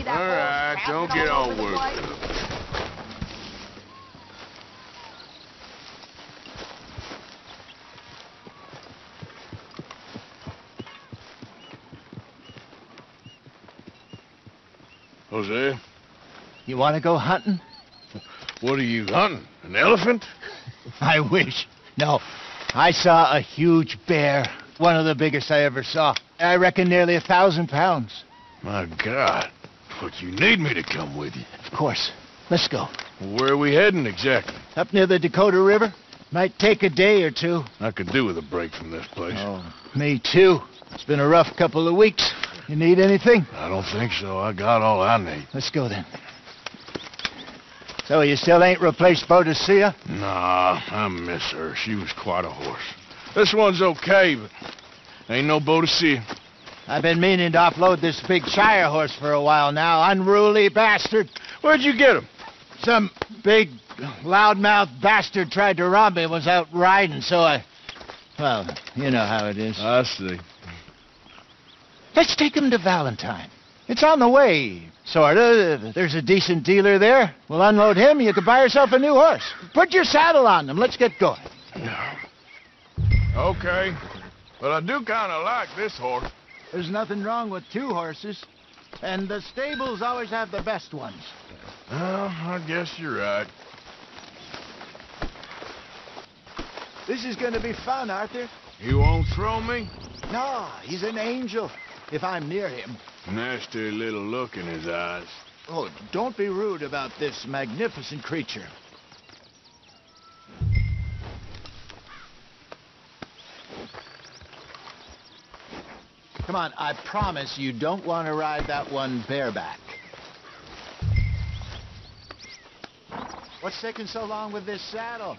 that All right, don't get all worked up. Hosea, You want to go hunting? what are you hunting? An elephant? I wish. No. I saw a huge bear. One of the biggest I ever saw. I reckon nearly 1,000 pounds. My God. But you need me to come with you. Of course. Let's go. Where are we heading exactly? Up near the Dakota River. Might take a day or two. I could do with a break from this place. Oh, me too. It's been a rough couple of weeks. You need anything? I don't think so. I got all I need. Let's go then. So you still ain't replaced Hosea? Nah, I miss her. She was quite a horse. This one's okay, but ain't no Hosea. I've been meaning to offload this big Shire horse for a while now. Unruly bastard. Where'd you get him? Some big, loudmouth bastard tried to rob me and was out riding, so well, you know how it is. I see. Let's take him to Valentine. It's on the way, sorta. There's a decent dealer there. We'll unload him, you could buy yourself a new horse. Put your saddle on him, let's get going. Okay, but I do kind of like this horse. There's nothing wrong with two horses, and the stables always have the best ones. Well, I guess you're right. This is gonna be fun, Arthur. You won't throw me? No, he's an angel, if I'm near him. Nasty little look in his eyes. Oh, don't be rude about this magnificent creature. Come on, I promise you don't want to ride that one bareback. What's taking so long with this saddle?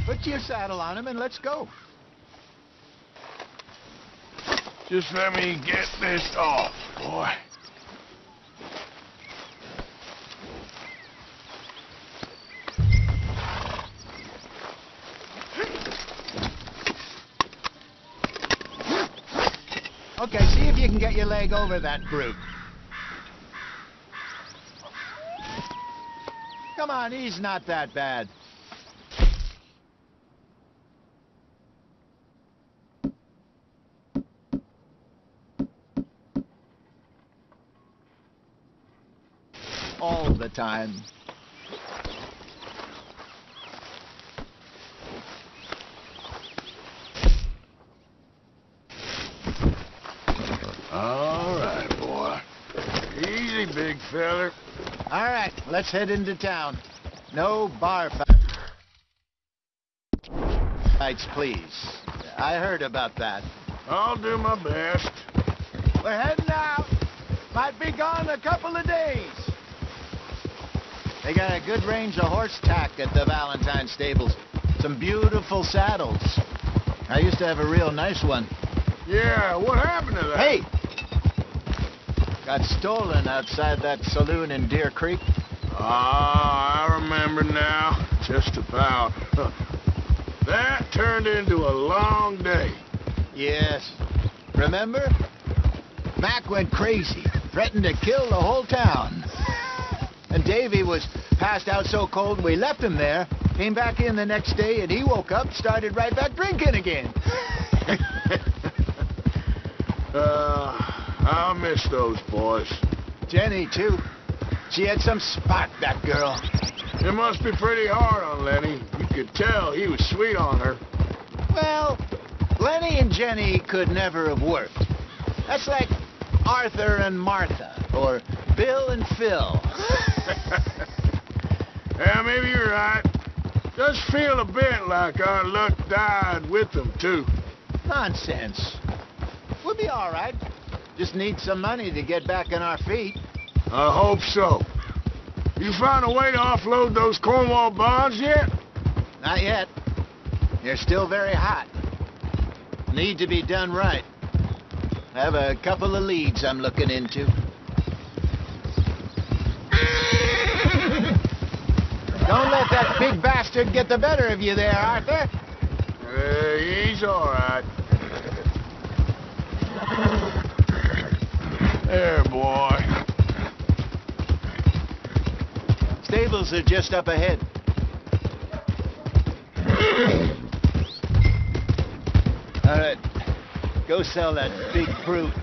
Put your saddle on him and let's go. Just let me get this off, boy. Okay, see if you can get your leg over that brute. Come on, he's not that bad. All the time. All right, boy. Easy, big feller. All right, let's head into town. No bar fights, please. I heard about that. I'll do my best. We're heading out. Might be gone a couple of days. They got a good range of horse tack at the Valentine stables. Some beautiful saddles. I used to have a real nice one. Yeah, what happened to that? Hey! Got stolen outside that saloon in Deer Creek. Ah, I remember now. Just about. That turned into a long day. Yes. Remember? Mac went crazy, threatened to kill the whole town. And Davy was passed out so cold we left him there, came back in the next day, and he woke up, started right back drinking again. I'll miss those boys. Jenny, too. She had some spot, that girl. It must be pretty hard on Lenny. You could tell he was sweet on her. Well, Lenny and Jenny could never have worked. That's like Arthur and Martha, or Bill and Phil. Yeah, maybe you're right. Does feel a bit like our luck died with them, too. Nonsense. We'll be all right. Just need some money to get back on our feet. I hope so. You found a way to offload those Cornwall bonds yet? Not yet. They're still very hot. Need to be done right. I have a couple of leads I'm looking into. Don't let that big bastard get the better of you there, Arthur. He's all right. There, boy. Stables are just up ahead. All right, go sell that big brute.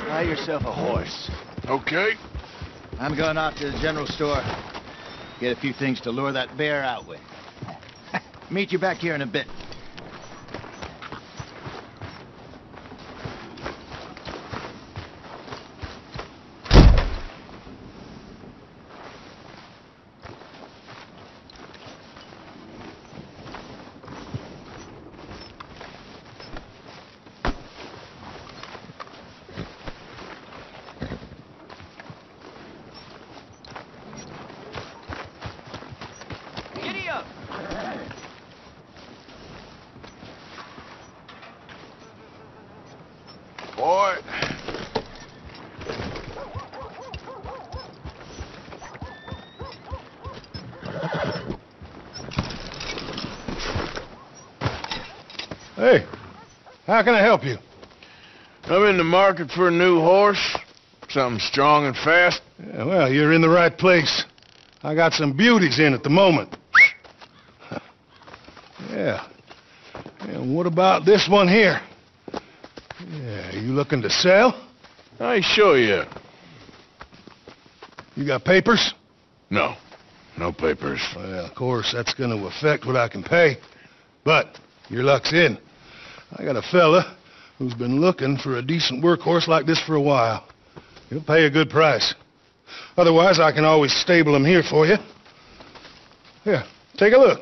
Buy yourself a horse. Okay. I'm going off to the general store. Get a few things to lure that bear out with. Meet you back here in a bit. Boy. Hey, how can I help you? I'm in the market for a new horse. Something strong and fast. Yeah, well, you're in the right place. I got some beauties in at the moment. Yeah. And what about this one here? Yeah, you looking to sell? I show you. You got papers? No. No papers. Well, of course, that's going to affect what I can pay. But your luck's in. I got a fella who's been looking for a decent workhorse like this for a while. He'll pay a good price. Otherwise, I can always stable him here for you. Here, take a look.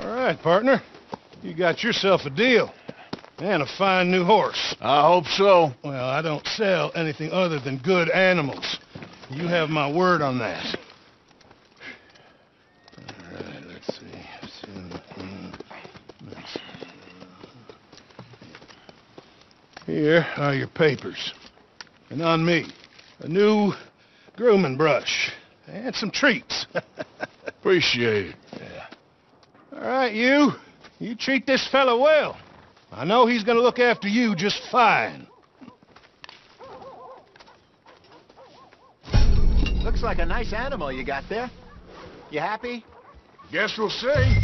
All right, partner. You got yourself a deal. And a fine new horse. I hope so. Well, I don't sell anything other than good animals. You have my word on that. All right, let's see. Here are your papers. And on me, a new grooming brush. And some treats. Appreciate it. Yeah. All right, you treat this fella well. I know he's gonna look after you just fine. Looks like a nice animal you got there. You happy? Guess we'll see.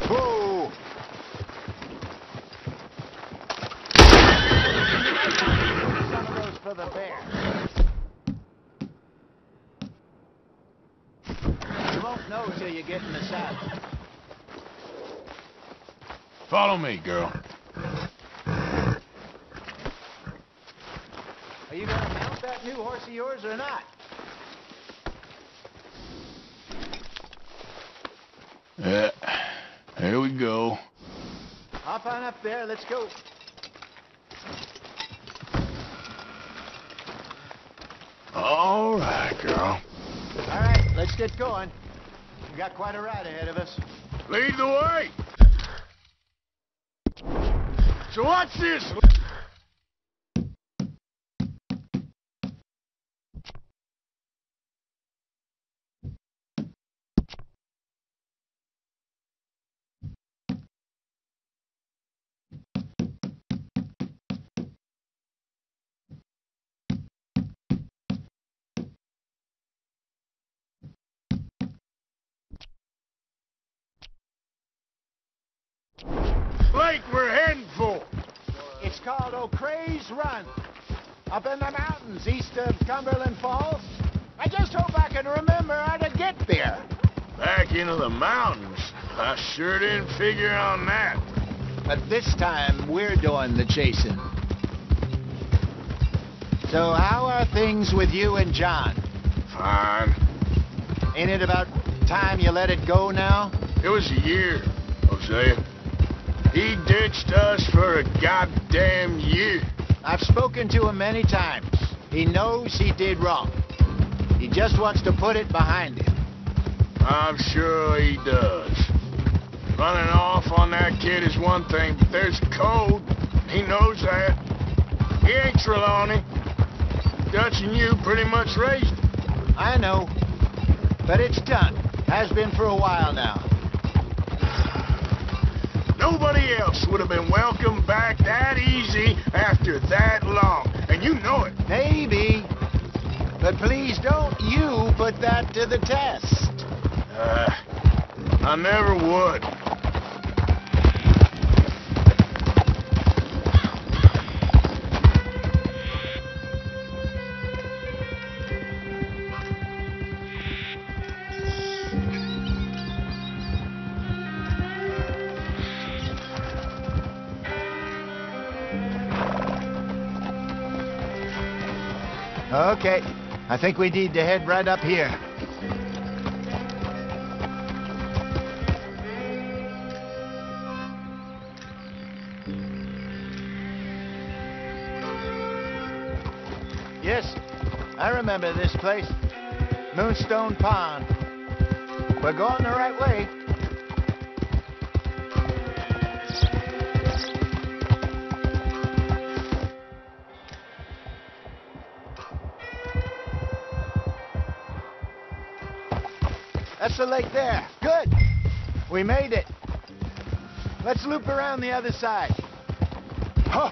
Whoa! Some of those for the bear. You won't know till you get in the saddle. Follow me, girl. Are you gonna mount that new horse of yours or not? Yeah. Here we go. Hop on up there, let's go. All right, girl. All right, let's Let's get going. We got quite a ride ahead of us. Lead the way! So what's this? Lake we're heading for? It's called O'Creagh's Run. Up in the mountains east of Cumberland Falls. I just hope I can remember how to get there. Back into the mountains? I sure didn't figure on that. But this time, we're doing the chasing. So how are things with you and John? Fine. Ain't it about time you let it go now? It was a year, Hosea. He ditched us for a goddamn year. I've spoken to him many times. He knows he did wrong. He just wants to put it behind him. I'm sure he does. Running off on that kid is one thing, but there's code. He knows that. He ain't Trelawney. Dutch and you pretty much raised him. I know. But it's done. Has been for a while now. Nobody else would have been welcomed back that easy after that long. And you know it. Maybe. But please don't you put that to the test. I never would. Okay. I think we need to head right up here. Yes, I remember this place. Moonstone Pond. We're going the right way. That's the lake there. Good. We made it. Let's loop around the other side. Huh.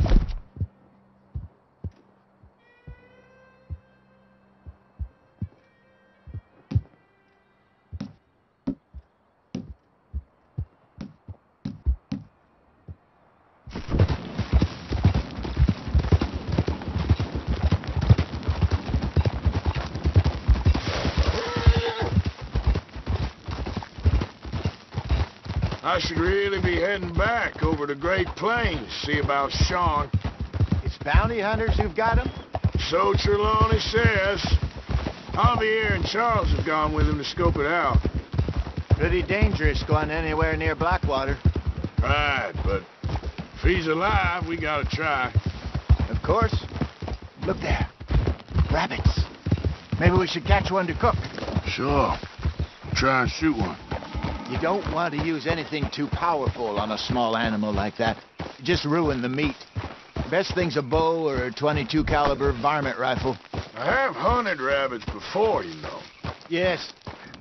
I should really be heading back over the Great Plains, see about Sean. It's bounty hunters who've got him? So Trelawney says. Javier and Charles have gone with him to scope it out. Pretty dangerous going anywhere near Blackwater. Right, but if he's alive, we gotta try. Of course. Look there. Rabbits. Maybe we should catch one to cook. Sure. Try and shoot one. You don't want to use anything too powerful on a small animal like that. Just ruin the meat. Best thing's a bow or a .22 caliber varmint rifle. I have hunted rabbits before, you know. Yes,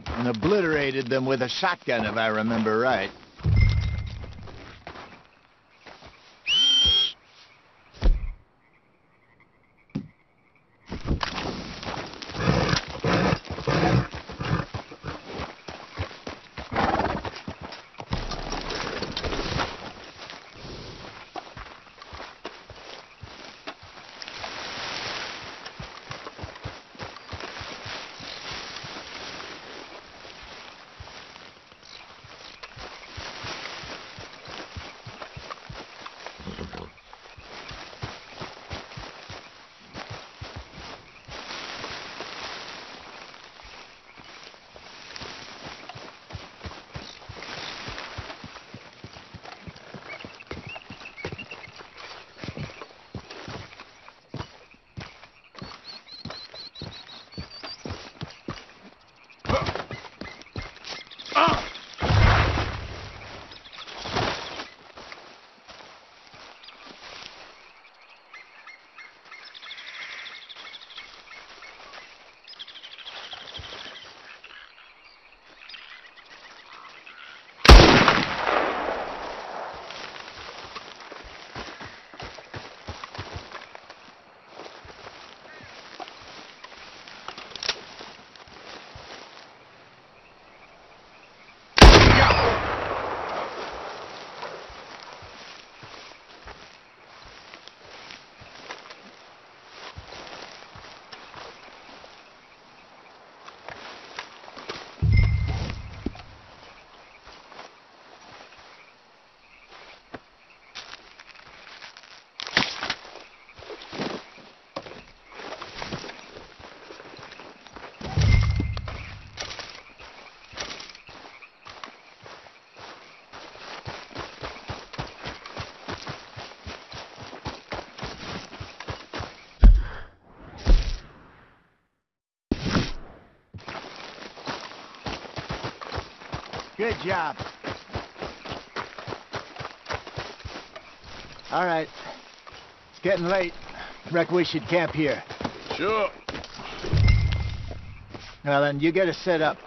and obliterated them with a shotgun, if I remember right. Good job. All right. It's getting late. Reckon we should camp here. Sure. Now then, you get us set up.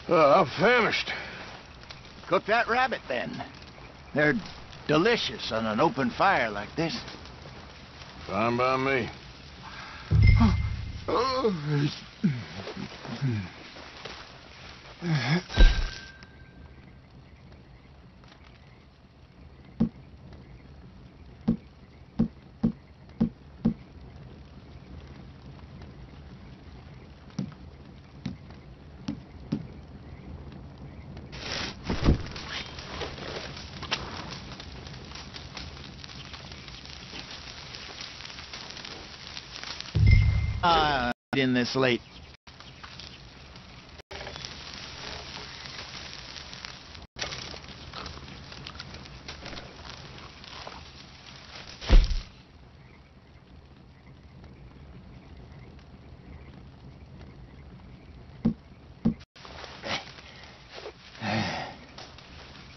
I'm famished. Cook that rabbit, then. They're delicious on an open fire like this. Fine by me. In this late.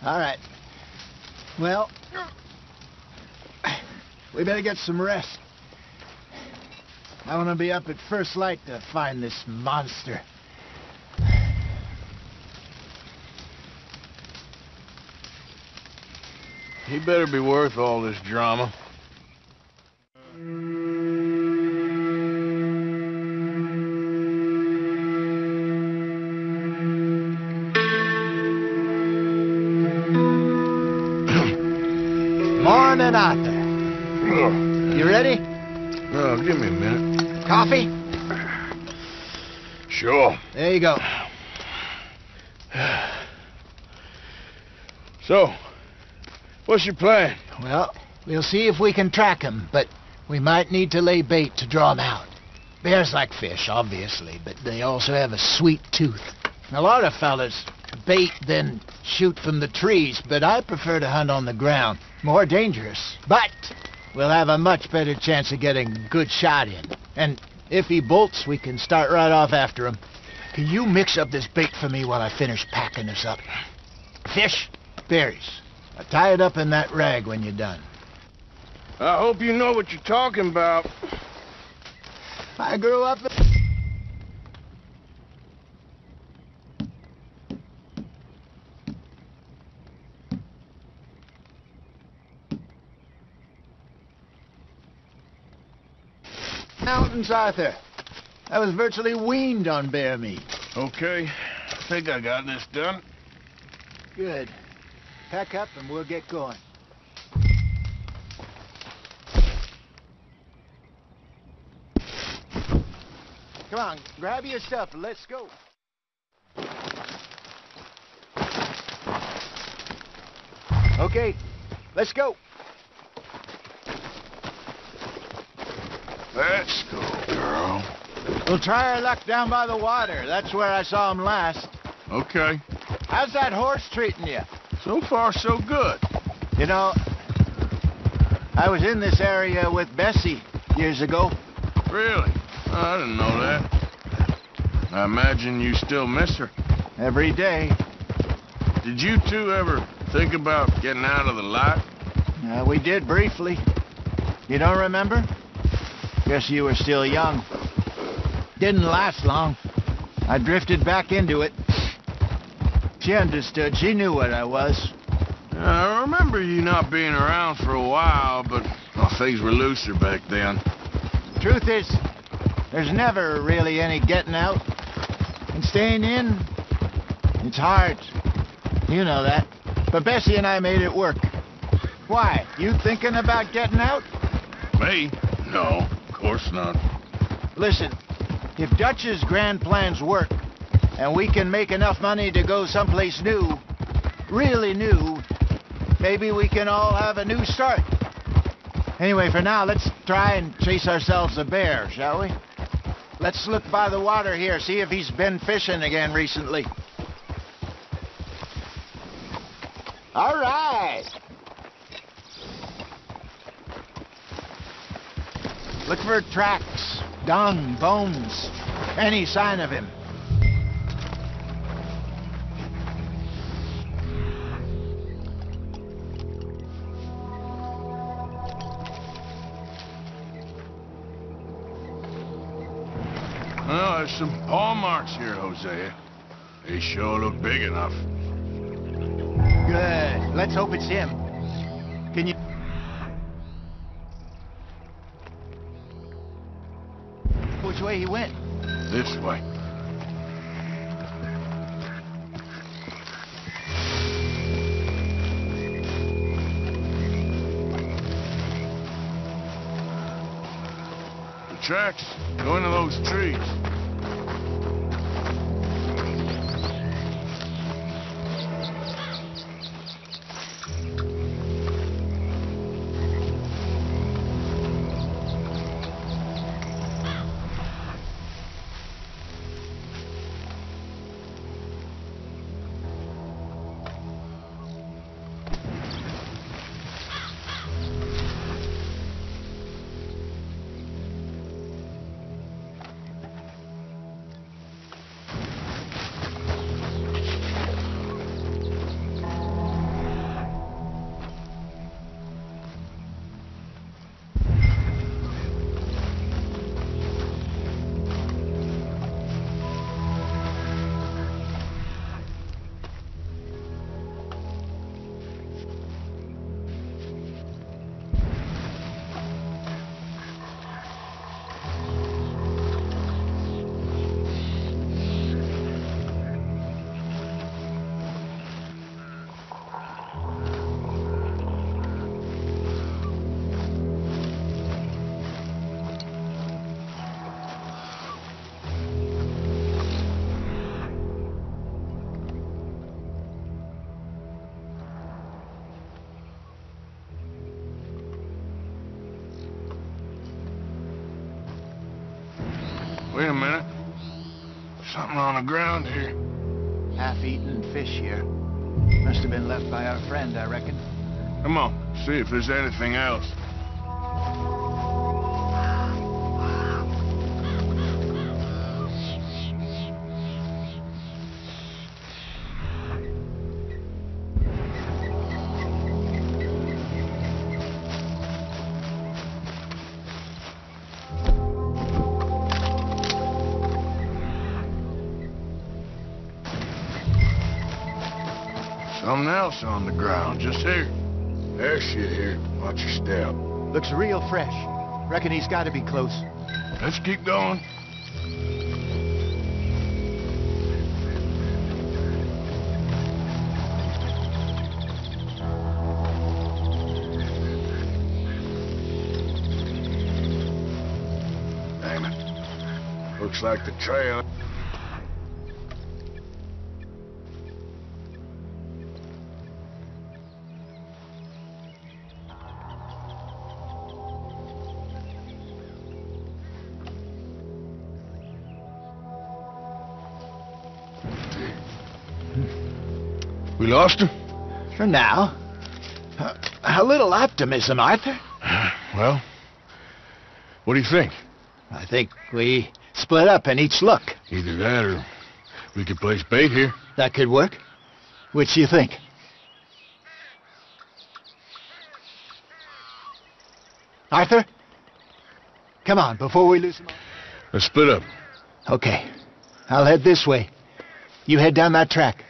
All right. Well, we better get some rest. I want to be up at first light to find this monster. He better be worth all this drama. Morning, Arthur. You ready? Oh, give me a minute. Coffee? Sure. There you go. So, what's your plan? Well, we'll see if we can track him, but we might need to lay bait to draw him out. Bears like fish, obviously, but they also have a sweet tooth. A lot of fellas bait, then shoot from the trees, but I prefer to hunt on the ground. More dangerous. But we'll have a much better chance of getting a good shot in. And if he bolts, we can start right off after him. Can you mix up this bait for me while I finish packing this up? Fish, berries. I'll tie it up in that rag when you're done. I hope you know what you're talking about. I grew up... mountains, Arthur. I was virtually weaned on bear meat. Okay, I think I got this done. Good. Pack up and we'll get going. Come on, grab your stuff and let's go. Okay, let's go. Let's go, girl. We'll try our luck down by the water. That's where I saw him last. Okay. How's that horse treating you? So far, so good. You know, I was in this area with Bessie years ago. Really? Oh, I didn't know that. I imagine you still miss her. Every day. Did you two ever think about getting out of the light? We did briefly. You don't remember? Guess you were still young. Didn't last long. I drifted back into it. She understood. She knew what I was. I remember you not being around for a while, but things were looser back then. Truth is, there's never really any getting out. And staying in, it's hard. You know that. But Bessie and I made it work. Why? You thinking about getting out? Me? No, of course not. Listen, if Dutch's grand plans work, and we can make enough money to go someplace new, really new, maybe we can all have a new start. Anyway, for now, let's try and chase ourselves a bear, shall we? Let's look by the water here, see if he's been fishing again recently. All right. Look for tracks, dung, bones, any sign of him. Well, there's some paw marks here, Hosea. He sure looked big enough. Good. Let's hope it's him. Can you... Which way he went? This way. The tracks go into those trees. Wait a minute. Something on the ground here. Half-eaten fish here. Must have been left by our friend, I reckon. Come on, see if there's anything else. Something else on the ground, just here. There's shit here. Watch your step. Looks real fresh. Reckon he's got to be close. Let's keep going. Damn it. Looks like the trail. We lost him? For now. A little optimism, Arthur. Well, what do you think? I think we split up and each look. Either that or we could place bait here. That could work. Which do you think? Arthur? Come on, before we lose him. Let's split up. Okay. I'll head this way. You head down that track.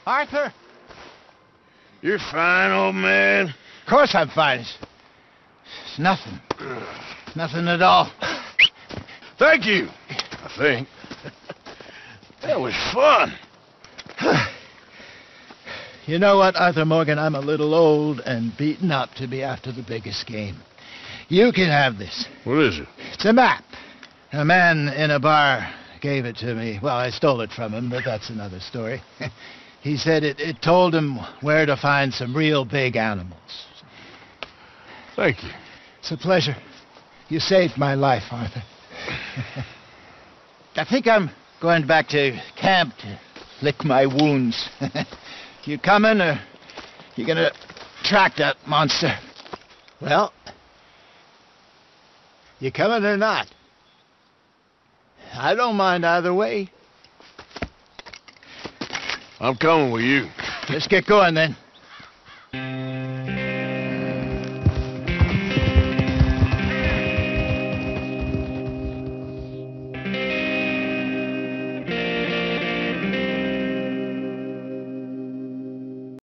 Arthur? You're fine, old man. Of course I'm fine. It's nothing. Nothing at all. Thank you, I think. That was fun. You know what, Arthur Morgan? I'm a little old and beaten up to be after the biggest game. You can have this. What is it? It's a map. A man in a bar gave it to me. Well, I stole it from him, but that's another story. He said it told him where to find some real big animals. Thank you. It's a pleasure. You saved my life, Arthur. I think I'm going back to camp to lick my wounds. You coming, or you gonna track that monster? Well, you coming or not? I don't mind either way. I'm coming with you. Let's get going then.